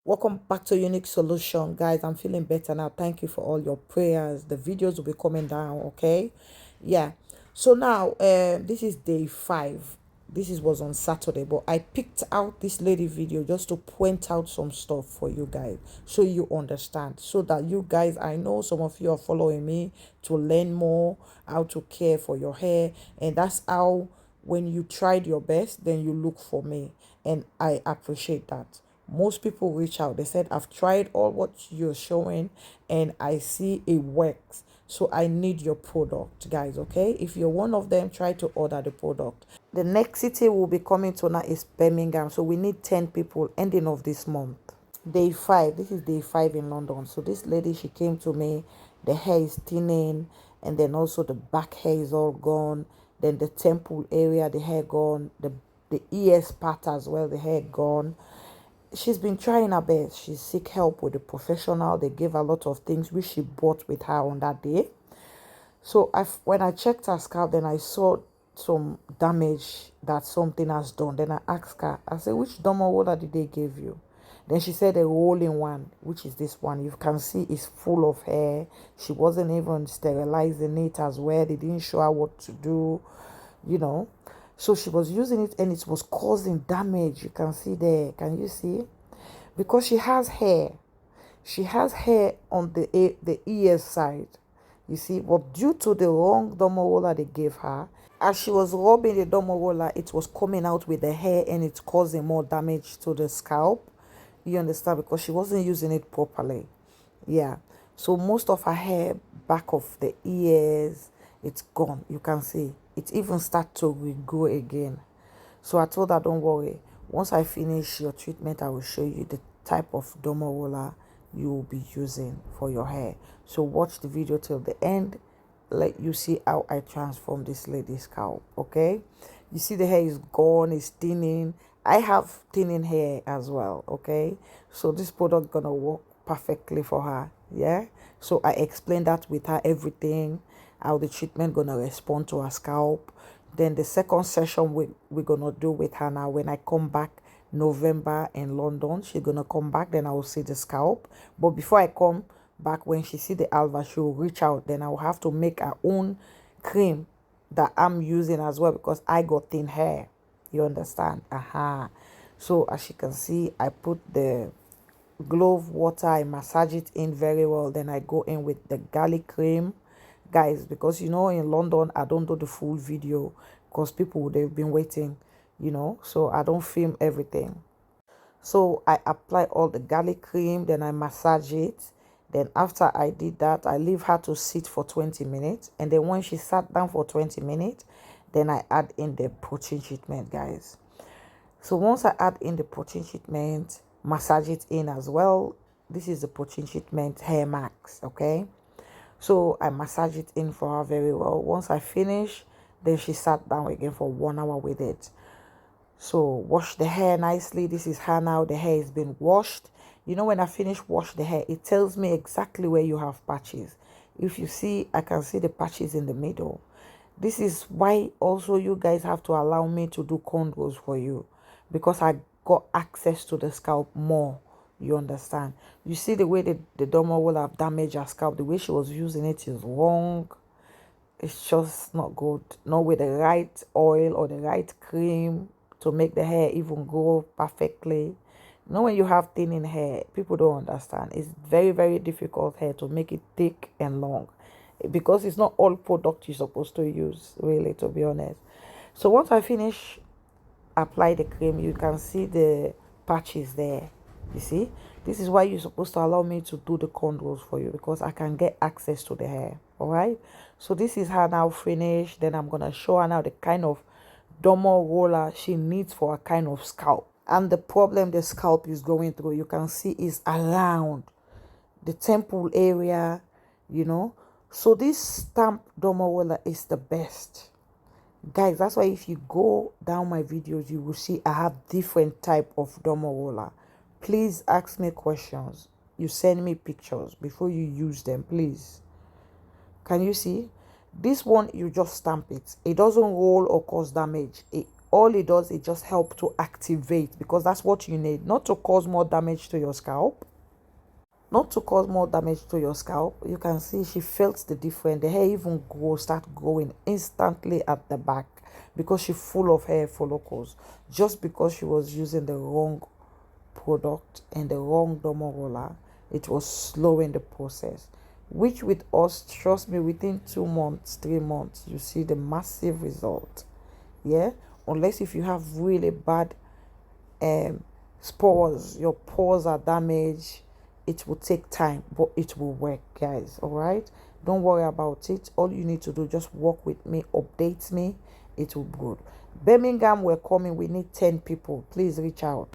Welcome back to Unique Solution, guys. I'm feeling better now. Thank you for all your prayers. The videos will be coming down, okay? Yeah. So now, this is day 5. Was on Saturday, but I picked out this lady video just to point out some stuff for you guys, so you understand, so that you guys, I know some of you are following me to learn more how to care for your hair, and that's how, when you tried your best, then you look for me, and I appreciate that. Most people reach out, they said, I've tried all what you're showing and I see it works, so I need your product, guys. Okay, if you're one of them, try to order the product. The next city will be coming to now is Birmingham, so we need 10 people ending of this month. Day 5, this is day 5 in London. So this lady, she came to me, the hair is thinning, and then also the back hair is all gone, then the temple area, the hair gone, the ears part as well, the hair gone. She's been trying her best. She seek help with a professional. They gave a lot of things which she bought with her on that day. So when I checked her scalp, then I saw some damage that something has done. Then I asked her, I said, which domo water did they give you? Then she said a rolling one, which is this one. You can see it's full of hair. She wasn't even sterilizing it as well. They didn't show her what to do, you know. So she was using it and it was causing damage. You can see there. Can you see? Because she has hair. She has hair on the ear side. You see, but due to the wrong domo roller they gave her, as she was rubbing the domo roller, it was coming out with the hair and it's causing more damage to the scalp. You understand? Because she wasn't using it properly. Yeah. So most of her hair, back of the ears, it's gone. You can see it even start to regrow again. So I told her, don't worry, once I finish your treatment, I will show you the type of domo roller you will be using for your hair. So watch the video till the end, let you see how I transform this lady's scalp. Okay, you see the hair is gone, it's thinning. I have thinning hair as well. Okay, so this product gonna work perfectly for her. Yeah, so I explained that with her, everything, how the treatment gonna respond to her scalp. Then the second session we're gonna do with her now, when I come back November in London, she's gonna come back, then I will see the scalp. But before I come back, when she see the alva, she will reach out, then I will have to make her own cream that I'm using as well, because I got thin hair. You understand? So as you can see, I put the glove water, I massage it in very well, then I go in with the garlic cream, guys, because you know in London I don't do the full video because people, they've been waiting, you know, so I don't film everything. So I apply all the garlic cream, then I massage it. Then after I did that, I leave her to sit for 20 minutes, and then when she sat down for 20 minutes, then I add in the protein treatment, guys. So once I add in the protein treatment, massage it in as well. This is the protein treatment hair max. Okay, so I massage it in for her very well. Once I finish, then she sat down again for 1 hour with it. So wash the hair nicely. This is her now. The hair has been washed. You know, when I finish wash the hair, it tells me exactly where you have patches. If you see, I can see the patches in the middle. This is why also you guys have to allow me to do contours for you, because I got access to the scalp more. You understand? You see the way the domo will have damaged her scalp. The way she was using it is wrong. It's just not good. Not with the right oil or the right cream to make the hair even grow perfectly. You know, when you have thinning hair, people don't understand. It's very, very difficult hair to make it thick and long, because it's not all product you're supposed to use, really, to be honest. So once I finish apply the cream, you can see the patches there. You see, this is why you're supposed to allow me to do the contours for you, because I can get access to the hair. All right, so this is her now finished. Then I'm gonna show her now the kind of domo roller she needs for a kind of scalp, and the problem the scalp is going through, you can see, is around the temple area, you know. So this stamp domo roller is the best, guys. That's why if you go down my videos, you will see I have different type of domo roller. Please ask me questions, you send me pictures before you use them, please. Can you see? This one, you just stamp it, it doesn't roll or cause damage. All it does is just help to activate, because that's what you need, not to cause more damage to your scalp. Not to cause more damage to your scalp. You can see she felt the difference. The hair even start growing instantly at the back, because she full of hair follicles, just because she was using the wrong product and the wrong domo roller. It was slowing the process, which with us, trust me, within 2 months, 3 months, you see the massive result. Yeah, unless if you have really bad spores, your pores are damaged, it will take time, but it will work, guys. All right, don't worry about it. All you need to do, just work with me, update me, it will be good. Birmingham, we're coming. We need 10 people. Please reach out.